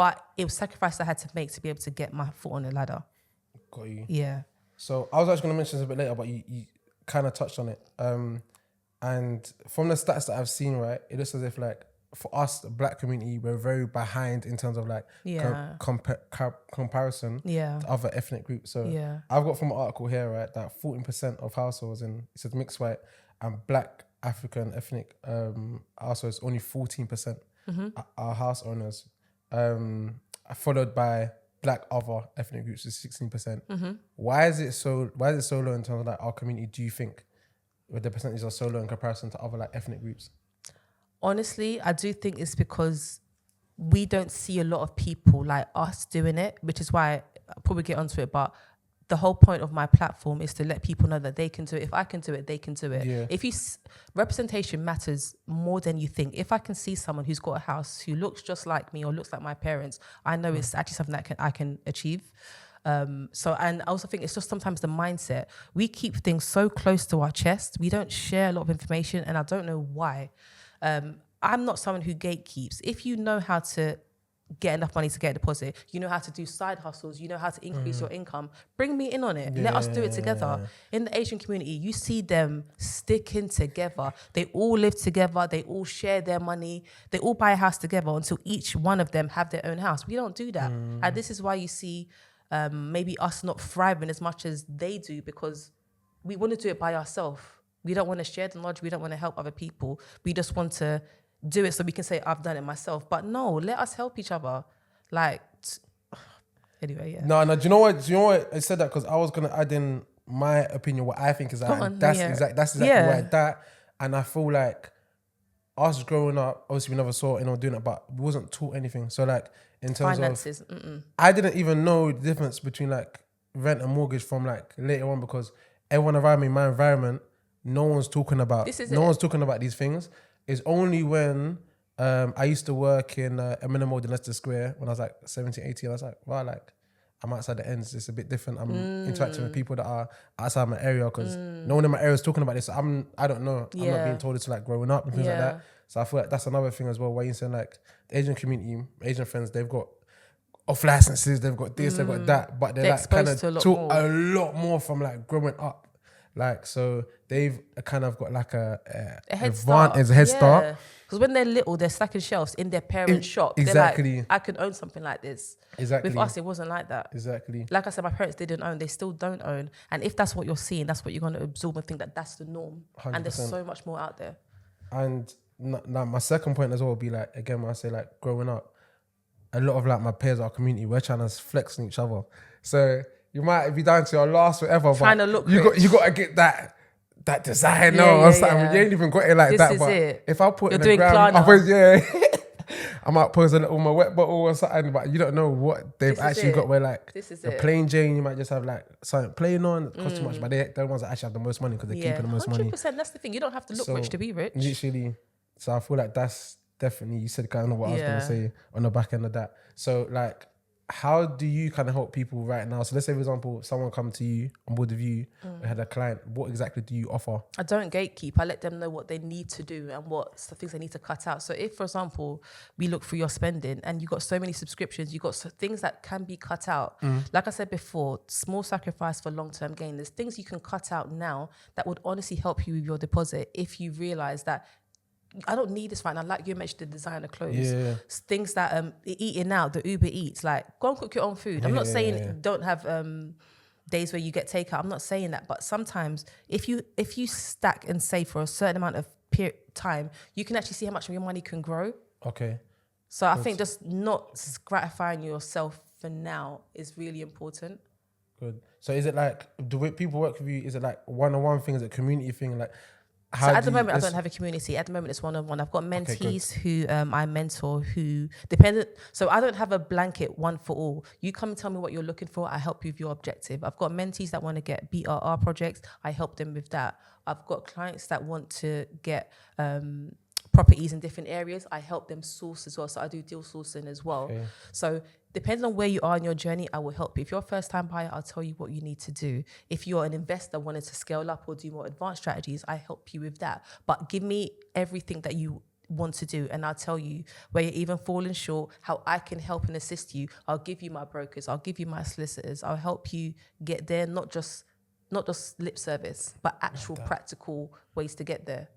but it was sacrifice I had to make to be able to get my foot on the ladder. Got you. Yeah. So I was actually going to mention this a bit later, but you kind of touched on it. And from the stats that I've seen, right, it looks as if like for us, the black community, we're very behind in terms of like comparison to other ethnic groups. So I've got from an article here, right, that 14% of households it says mixed white and black African ethnic households, only 14% are house owners, followed by black other ethnic groups is 16%. Why is it so low in terms of like our community, do you think, with the percentages are so low in comparison to other like ethnic groups? Honestly, I do think it's because we don't see a lot of people like us doing it, which is why I'll probably get onto it. But the whole point of my platform is to let people know that they can do it. If I can do it, they can do it. Yeah. If representation matters more than you think. If I can see someone who's got a house who looks just like me or looks like my parents, I know it's actually something that I can achieve. And I also think it's just sometimes the mindset. We keep things so close to our chest. We don't share a lot of information, and I don't know why. I'm not someone who gatekeeps. If you know how to get enough money to get a deposit, you know how to do side hustles, you know how to increase your income, bring me in on it. Let us do it together. In the Asian community, you see them sticking together. They all live together. They all share their money. They all buy a house together until each one of them have their own house. We don't do that. And this is why you see maybe us not thriving as much as they do, because we want to do it by ourselves. We don't want to share the knowledge. We don't want to help other people. We just want to do it so we can say, I've done it myself. But no, let us help each other. Like, anyway, yeah. No, do you know what? I said that because I was going to add in my opinion, what I think is that. That's exactly right. That, and I feel like us growing up, obviously we never saw anyone doing it, but we wasn't taught anything. So like, in terms finances, of, I didn't even know the difference between like rent and mortgage from like later on, because everyone around me, my environment, no one's talking about these things. It's only when I used to work in a minimum in Leicester Square when I was like 17, 18. I was like, wow, like I'm outside the ends. It's a bit different. I'm interacting with people that are outside my area because no one in my area is talking about this. I don't know. I'm not being told it's like growing up and things like that. So I feel like that's another thing as well, where you're saying like the Asian community, Asian friends, they've got off licenses, they've got this, they've got that, but they're like kind of taught a lot more from like growing up. Like, so they've kind of got like a head start. Because when they're little, they're stacking shelves in their parents' shop. Exactly. They're like, I can own something like this. Exactly. With us, it wasn't like that. Exactly. Like I said, my parents didn't own. They still don't own. And if that's what you're seeing, that's what you're going to absorb and think that that's the norm. 100%. And there's so much more out there. And now my second point as well would be like, again, when I say like growing up, a lot of like my peers, our community, we're trying to flex on each other. So you might be down to your last whatever, trying but to look you got to get that design or something. You ain't even got it like this that. Is but it. If I put You're in the ground, I might post a little my wet bottle or something, but you don't know what they've actually got. Where like the plain Jane, you might just have like something plain on, it costs too much, but they're the ones that actually have the most money because they're keeping the most money. 100%. That's the thing. You don't have to look rich to be rich. Literally. So I feel like that's definitely, you said kind of what I was going to say on the back end of that. So like, how do you kind of help people right now? So let's say, for example, someone come to you on board with you, they had a client. What exactly do you offer? I don't gatekeep. I let them know what they need to do and what's the things they need to cut out. So if, for example, we look through your spending and you've got so many subscriptions, you've got things that can be cut out. Like I said before, small sacrifice for long-term gain. There's things you can cut out now that would honestly help you with your deposit if you realize that I don't need this right now. Like you mentioned, the designer clothes, things that eating out, the Uber Eats. Like, go and cook your own food. I'm not saying don't have days where you get takeout. I'm not saying that, but sometimes if you stack and save for a certain amount of time, you can actually see how much of your money can grow. Okay. So I think just not gratifying yourself for now is really important. Good. So is it like, the way people work with you? Is it like one-on-one thing? Is it a community thing? Like. So at the moment, I don't have a community. At the moment, it's one-on-one. I've got mentees who I mentor who dependent. So I don't have a blanket one for all. You come and tell me what you're looking for. I help you with your objective. I've got mentees that want to get BRR projects. I help them with that. I've got clients that want to get properties in different areas. I help them source as well. So I do deal sourcing as well. Okay. So depending on where you are in your journey, I will help you. If you're a first-time buyer, I'll tell you what you need to do. If you're an investor wanting to scale up or do more advanced strategies, I help you with that. But give me everything that you want to do, and I'll tell you where you're even falling short, how I can help and assist you. I'll give you my brokers, I'll give you my solicitors, I'll help you get there, not just lip service, but actual practical ways to get there.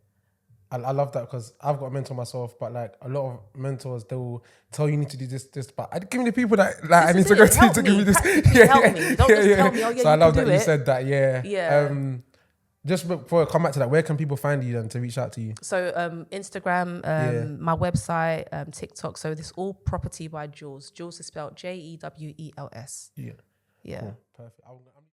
I love that, because I've got a mentor myself, but like a lot of mentors, they will tell you need to do this, but I give me the people that like I need to go to give me this. Help me. Don't just tell me, oh yeah, so I love that you said that. Yeah. Just before I come back to that, where can people find you then to reach out to you? So Instagram, my website, TikTok. So this all Property by Jules. Jules is spelled Jewels. Yeah. Yeah. Cool. Perfect.